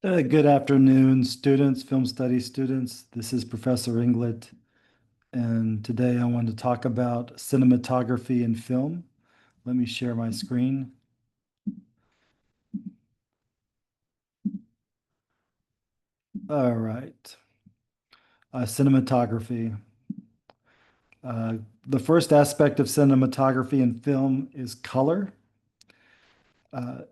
Good afternoon, students, film studies students. This is Professor Inglet, and today I want to talk about cinematography in film. Let me share my screen. All right, cinematography. Uh, the first aspect of cinematography in film is color,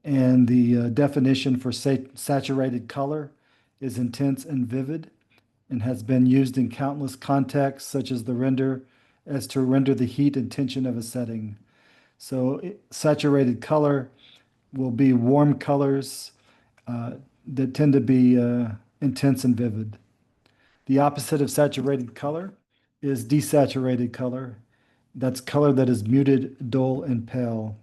and the definition for saturated color is intense and vivid, and has been used in countless contexts, such as to render the heat and tension of a setting. So saturated color will be warm colors uh, that tend to be intense and vivid. The opposite of saturated color is desaturated color. That's color that is muted, dull, and pale.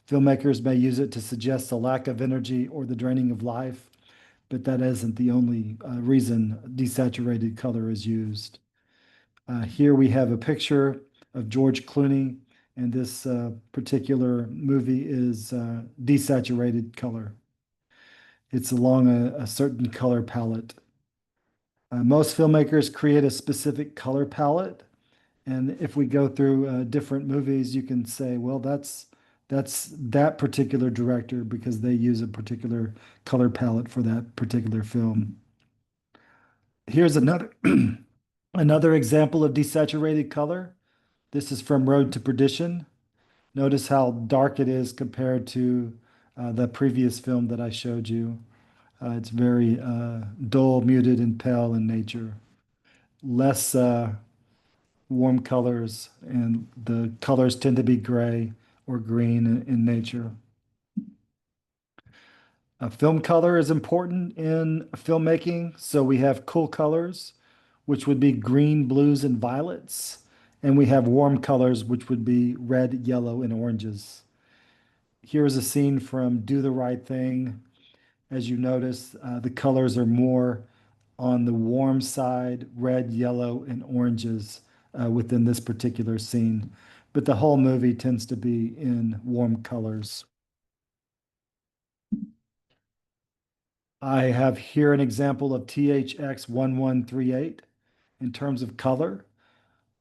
Filmmakers may use it to suggest a lack of energy or the draining of life, but that isn't the only reason desaturated color is used. Here we have a picture of George Clooney, and this particular movie is desaturated color. It's along a certain color palette. Most filmmakers create a specific color palette, and if we go through different movies, you can say, well, that's that particular director because they use a particular color palette for that particular film. Here's another another example of desaturated color. This is from Road to Perdition. Notice how dark it is compared to the previous film that I showed you. It's very dull, muted, and pale in nature. Less warm colors, and the colors tend to be gray or green in nature. Film color is important in filmmaking. So we have cool colors, which would be green, blues, and violets. And we have warm colors, which would be red, yellow, and oranges. Here's a scene from Do the Right Thing. As you notice, the colors are more on the warm side, red, yellow, and oranges within this particular scene. But the whole movie tends to be in warm colors. I have here an example of THX 1138 in terms of color.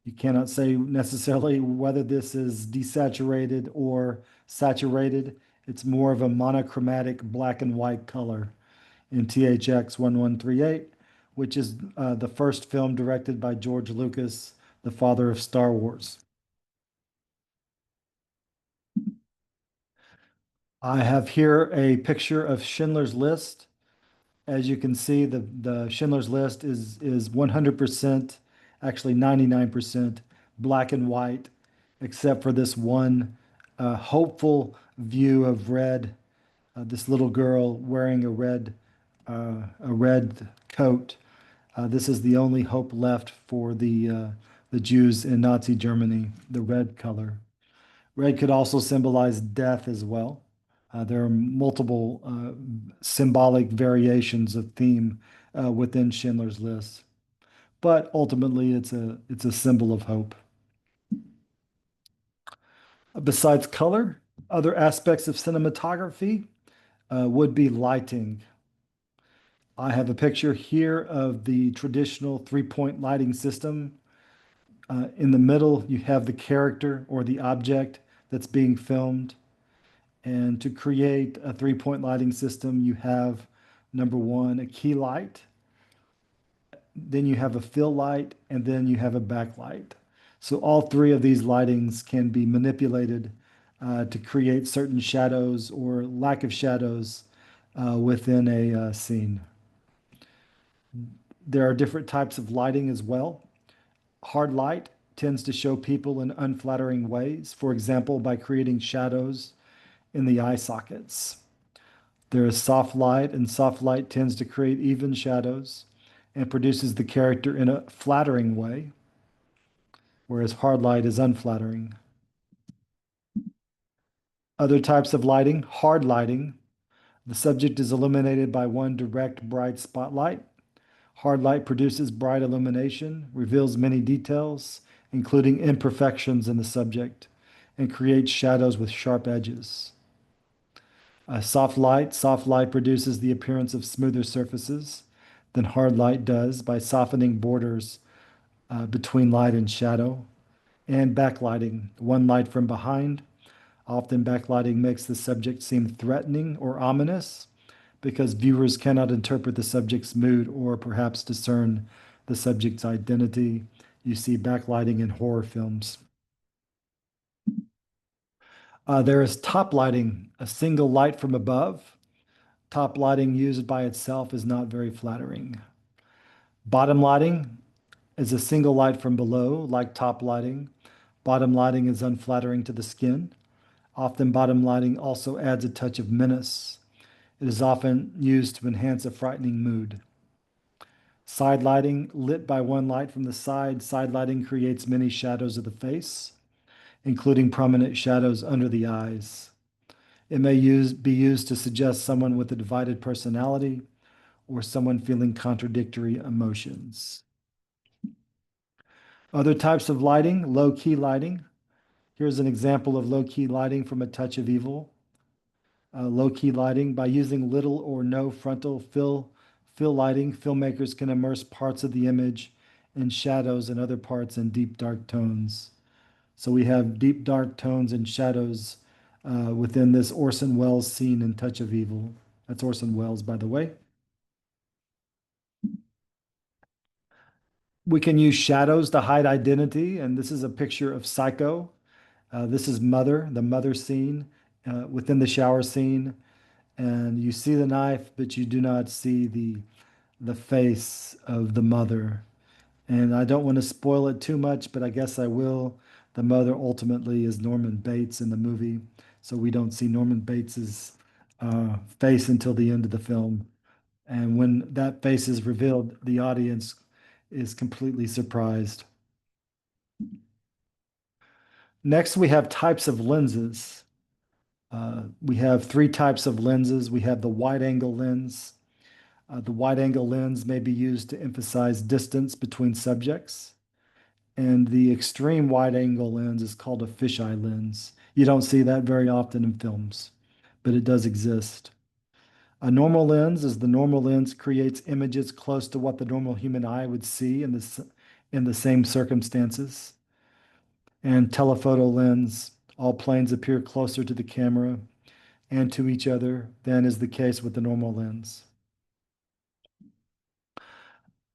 You cannot say necessarily whether this is desaturated or saturated. It's more of a monochromatic black and white color in THX 1138, which is the first film directed by George Lucas, the father of Star Wars. I have here a picture of Schindler's List. As you can see, the Schindler's List is 100%, actually 99% black and white, except for this one hopeful view of red. This little girl wearing a red coat. This is the only hope left for the Jews in Nazi Germany, the red color. Red could also symbolize death as well. There are multiple symbolic variations of theme within Schindler's List, but ultimately it's a symbol of hope. Besides color, other aspects of cinematography would be lighting. I have a picture here of the traditional three-point lighting system. In the middle, you have the character or the object that's being filmed. And to create a three-point lighting system, you have number one, a key light, then you have a fill light, and then you have a backlight. So all three of these lightings can be manipulated to create certain shadows or lack of shadows within a scene. There are different types of lighting as well. Hard light tends to show people in unflattering ways, for example, by creating shadows in the eye sockets. There is soft light, and soft light tends to create even shadows and produces the character in a flattering way, whereas hard light is unflattering. Other types of lighting, hard lighting, the subject is illuminated by one direct bright spotlight. Hard light produces bright illumination, reveals many details, including imperfections in the subject, and creates shadows with sharp edges. Soft light produces the appearance of smoother surfaces than hard light does by softening borders between light and shadow. And backlighting, one light from behind. Often backlighting makes the subject seem threatening or ominous because viewers cannot interpret the subject's mood or perhaps discern the subject's identity. You see backlighting in horror films. There is top lighting, a single light from above. Top lighting used by itself is not very flattering. Bottom lighting is a single light from below, like top lighting. Bottom lighting is unflattering to the skin. Often, bottom lighting also adds a touch of menace. It is often used to enhance a frightening mood. Side lighting, lit by one light from the side, side lighting creates many shadows of the face, including prominent shadows under the eyes. It may be used to suggest someone with a divided personality or someone feeling contradictory emotions. Other types of lighting, low-key lighting. Here's an example of low-key lighting from A Touch of Evil. Low-key lighting, by using little or no frontal fill lighting, filmmakers can immerse parts of the image in shadows and other parts in deep dark tones. So we have deep dark tones and shadows within this Orson Welles scene in Touch of Evil. That's Orson Welles, by the way. We can use shadows to hide identity, and this is a picture of Psycho. This is Mother, the mother scene within the shower scene, and you see the knife, but you do not see the face of the mother. And I don't want to spoil it too much, but I guess I will. The mother ultimately is Norman Bates in the movie, so we don't see Norman Bates's face until the end of the film. And when that face is revealed, the audience is completely surprised. Next, we have types of lenses. We have three types of lenses. We have the wide angle lens. The wide angle lens may be used to emphasize distance between subjects. And the extreme wide angle lens is called a fisheye lens. You don't see that very often in films, but it does exist. A normal lens is the normal lens creates images close to what the normal human eye would see in the same circumstances. And telephoto lens, all planes appear closer to the camera and to each other than is the case with the normal lens.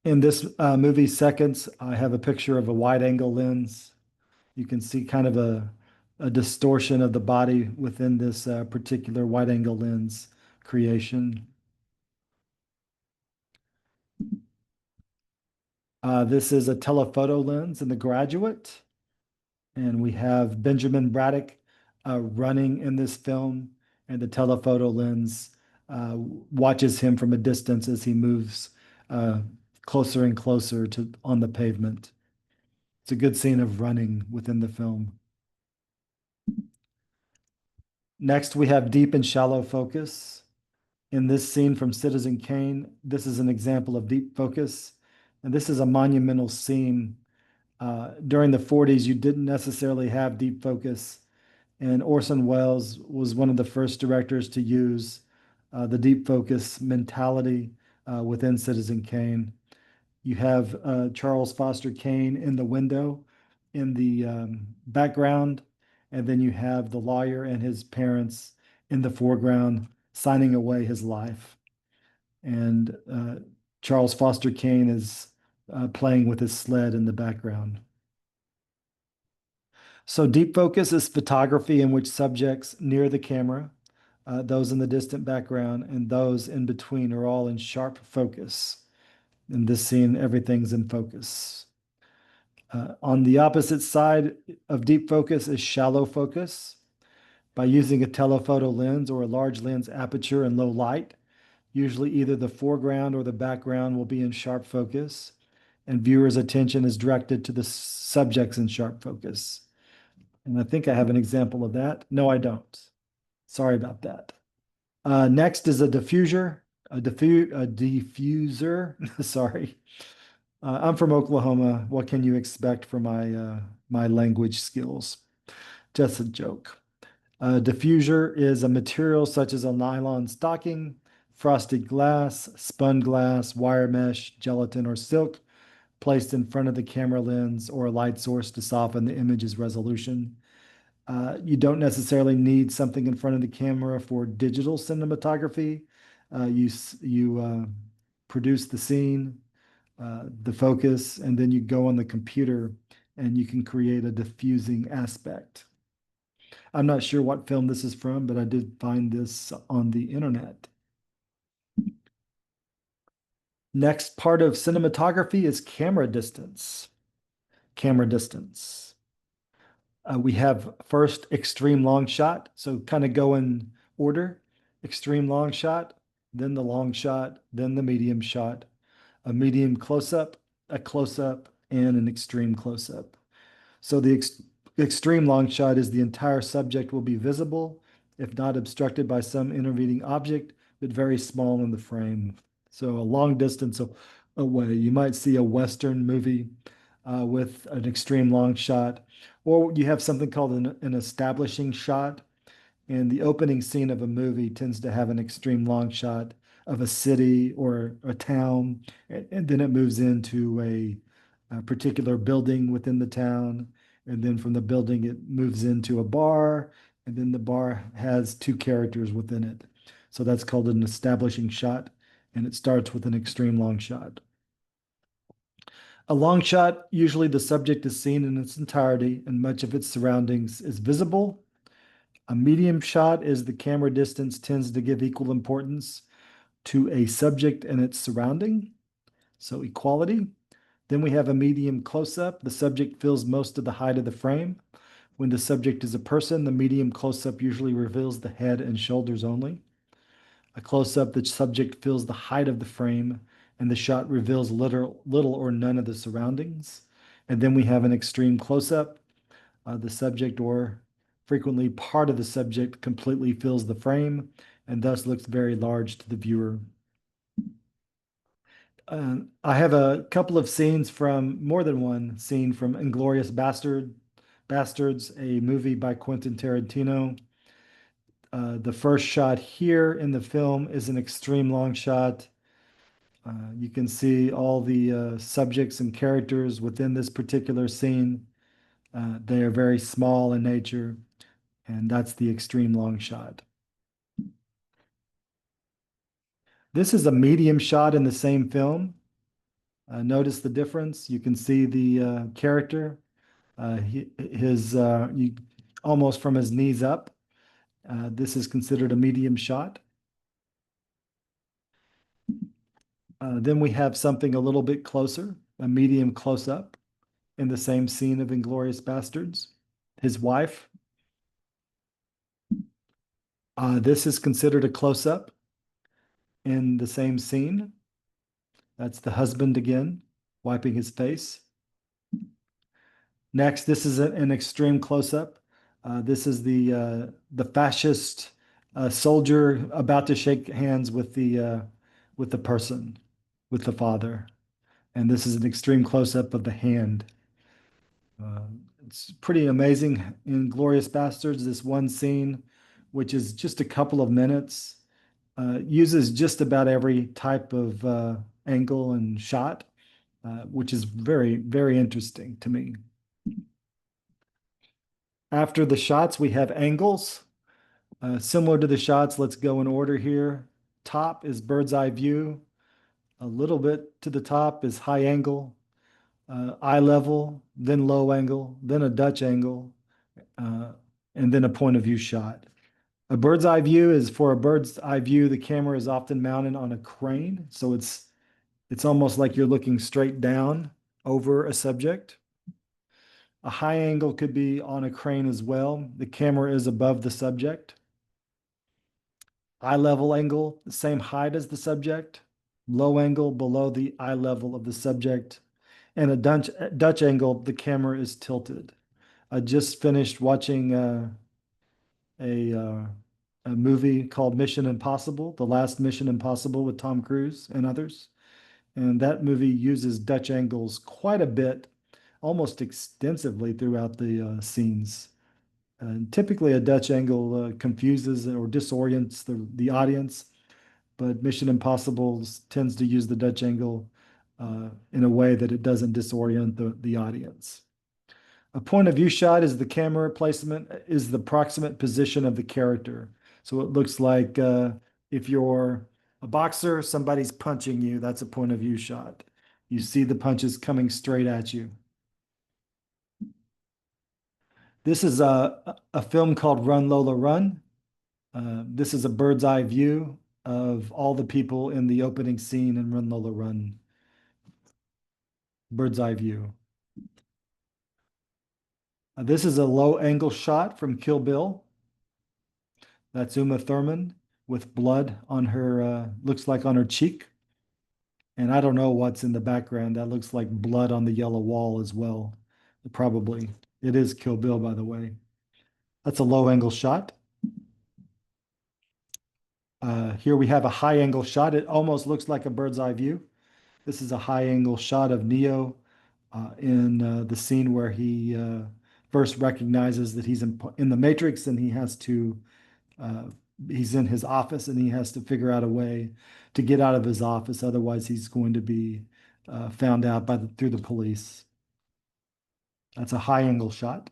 In this movie Seconds, I have a picture of a wide angle lens. You can see kind of a distortion of the body within this particular wide angle lens creation. This is a telephoto lens in The Graduate, and we have Benjamin Braddock running in this film, and the telephoto lens watches him from a distance as he moves uh, closer and closer to on the pavement. It's a good scene of running within the film. Next, we have deep and shallow focus. In this scene from Citizen Kane, this is an example of deep focus. And this is a monumental scene. During the 40s, you didn't necessarily have deep focus. And Orson Welles was one of the first directors to use the deep focus mentality within Citizen Kane. You have Charles Foster Kane in the window in the background, and then you have the lawyer and his parents in the foreground signing away his life. And Charles Foster Kane is playing with his sled in the background. So, deep focus is photography in which subjects near the camera, those in the distant background, and those in between are all in sharp focus. In this scene, everything's in focus. On the opposite side of deep focus is shallow focus. By using a telephoto lens or a large lens aperture in low light, usually either the foreground or the background will be in sharp focus, and viewers' attention is directed to the subjects in sharp focus. And I think I have an example of that. No, I don't. Sorry about that. Next is a diffuser. A diffuser. Sorry. I'm from Oklahoma. What can you expect from my language skills? Just a joke. A diffuser is a material such as a nylon stocking, frosted glass, spun glass, wire mesh, gelatin, or silk placed in front of the camera lens or a light source to soften the image's resolution. You don't necessarily need something in front of the camera for digital cinematography. You produce the scene, the focus, and then you go on the computer and you can create a diffusing aspect. I'm not sure what film this is from, but I did find this on the internet. Next part of cinematography is camera distance. Camera distance. We have first extreme long shot. So kind of go in order. Extreme long shot, then the long shot, then the medium shot, a medium close up, and an extreme close up. So the extreme long shot is the entire subject will be visible, if not obstructed by some intervening object, but very small in the frame. So a long distance away. You might see a Western movie with an extreme long shot, or you have something called an establishing shot. And the opening scene of a movie tends to have an extreme long shot of a city or a town, and then it moves into a particular building within the town. And then from the building, it moves into a bar, and then the bar has two characters within it. So that's called an establishing shot, and it starts with an extreme long shot. A long shot, usually the subject is seen in its entirety and much of its surroundings is visible. A medium shot is the camera distance tends to give equal importance to a subject and its surrounding, so equality. Then we have a medium close-up. The subject fills most of the height of the frame. When the subject is a person, the medium close-up usually reveals the head and shoulders only. A close-up, the subject fills the height of the frame, and the shot reveals little or none of the surroundings. And then we have an extreme close-up. The subject or frequently part of the subject completely fills the frame and thus looks very large to the viewer. I have a couple of scenes from more than one scene from Inglorious Bastards, a movie by Quentin Tarantino. The first shot here in the film is an extreme long shot. You can see all the subjects and characters within this particular scene. They are very small in nature, and that's the extreme long shot. This is a medium shot in the same film. Notice the difference. You can see the character, his almost from his knees up. This is considered a medium shot. Then we have something a little bit closer, a medium close up in the same scene of Inglorious Bastards. His wife. This is considered a close up in the same scene. That's the husband again, wiping his face. Next, this is an extreme close-up. This is the fascist soldier about to shake hands with the person, with the father, and this is an extreme close-up of the hand. Uh, it's pretty amazing in Glorious Bastards. This one scene, which is just a couple of minutes, uses just about every type of angle and shot, which is very, very interesting to me. After the shots, we have angles. Similar to the shots, let's go in order here. Top is bird's eye view. A little bit to the top is high angle, eye level, then low angle, then a Dutch angle, uh, and then a point of view shot. A bird's eye view is for a bird's eye view, the camera is often mounted on a crane. So it's almost like you're looking straight down over a subject. A high angle could be on a crane as well. The camera is above the subject. Eye level angle, the same height as the subject. Low angle below the eye level of the subject. And a Dutch angle, the camera is tilted. I just finished watching a, uh, a movie called Mission Impossible, The Last Mission Impossible with Tom Cruise and others. And that movie uses Dutch angles quite a bit, almost extensively throughout the scenes. Typically, a Dutch angle confuses or disorients the audience, but Mission Impossible tends to use the Dutch angle in a way that it doesn't disorient the audience. A point of view shot is the camera placement, is the proximate position of the character. So it looks like if you're a boxer, somebody's punching you, that's a point of view shot. You see the punches coming straight at you. This is a film called Run Lola Run. This is a bird's eye view of all the people in the opening scene in Run Lola Run. Bird's eye view. This is a low angle shot from Kill Bill. That's Uma Thurman with blood on her, looks like on her cheek. And I don't know what's in the background. That looks like blood on the yellow wall as well. Probably. It is Kill Bill, by the way. That's a low angle shot. Here we have a high angle shot. It almost looks like a bird's eye view. This is a high angle shot of Neo in the scene where he first recognizes that he's in the Matrix and he has to, uh, he's in his office and he has to figure out a way to get out of his office. Otherwise, he's going to be found out through the police. That's a high angle shot.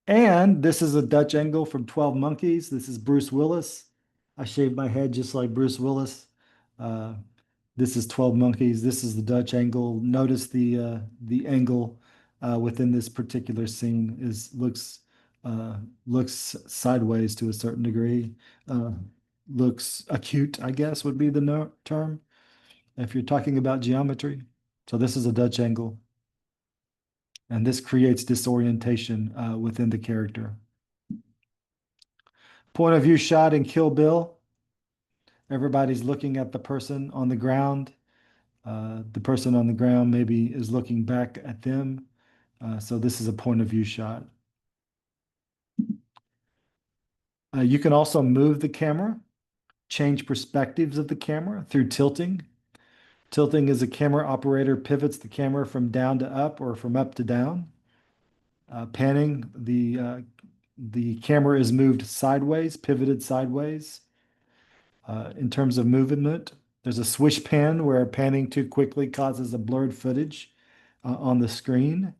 And this is a Dutch angle from 12 Monkeys. This is Bruce Willis. I shaved my head just like Bruce Willis. Uh, this is 12 Monkeys. This is the Dutch angle. Notice the angle within this particular scene looks sideways to a certain degree. Uh, Looks acute, I guess would be the term if you're talking about geometry. So this is a Dutch angle. And this creates disorientation within the character. Point of view shot in Kill Bill. Everybody's looking at the person on the ground. The person on the ground maybe is looking back at them. So this is a point of view shot. You can also move the camera, change perspectives of the camera through tilting. Tilting is a camera operator pivots the camera from down to up or from up to down. Panning, the camera is moved sideways, pivoted sideways. In terms of movement, there's a swish pan where panning too quickly causes a blurred footage on the screen.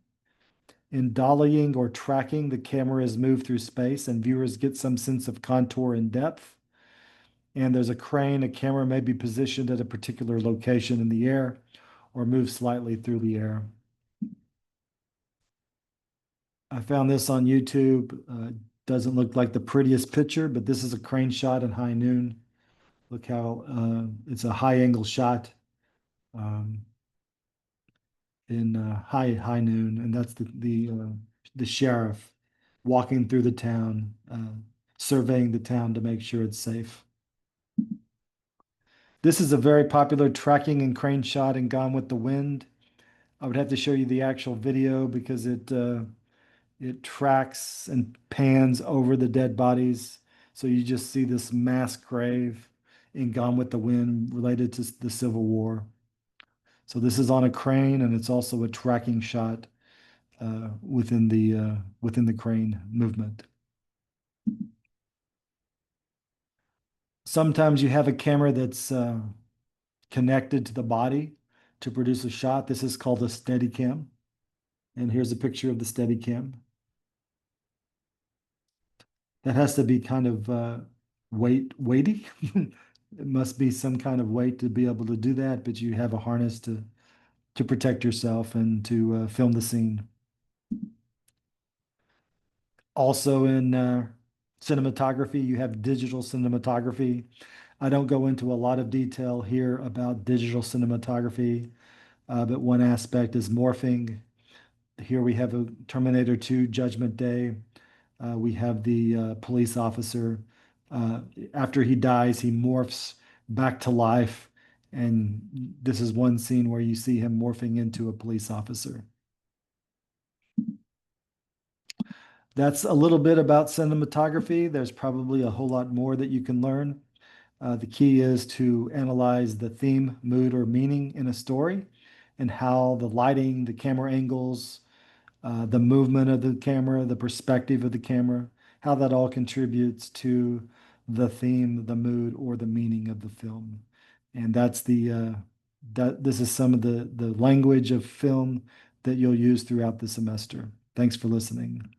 In dollying or tracking, the camera is moved through space and viewers get some sense of contour and depth. And there's a crane, a camera may be positioned at a particular location in the air or move slightly through the air. I found this on YouTube. Doesn't look like the prettiest picture, but this is a crane shot in high noon. Look how it's a high angle shot um, in high noon, and that's the sheriff walking through the town, surveying the town to make sure it's safe. This is a very popular tracking and crane shot in Gone with the Wind. I would have to show you the actual video because it tracks and pans over the dead bodies. So you just see this mass grave in Gone with the Wind related to the Civil War. So this is on a crane, and it's also a tracking shot within the crane movement. Sometimes you have a camera that's connected to the body to produce a shot. This is called a Steadicam, and here's a picture of the Steadicam. That has to be kind of weighty. It must be some kind of weight to be able to do that, but you have a harness to protect yourself and to film the scene. Also in cinematography, you have digital cinematography. I don't go into a lot of detail here about digital cinematography, but one aspect is morphing. Here we have a Terminator 2 Judgment Day. We have the police officer. After he dies, he morphs back to life. And this is one scene where you see him morphing into a police officer. That's a little bit about cinematography. There's probably a whole lot more that you can learn. The key is to analyze the theme, mood, or meaning in a story and how the lighting, the camera angles, the movement of the camera, the perspective of the camera, how that all contributes to the theme, the mood, or the meaning of the film. And that's that this is some of the language of film that you'll use throughout the semester. Thanks for listening.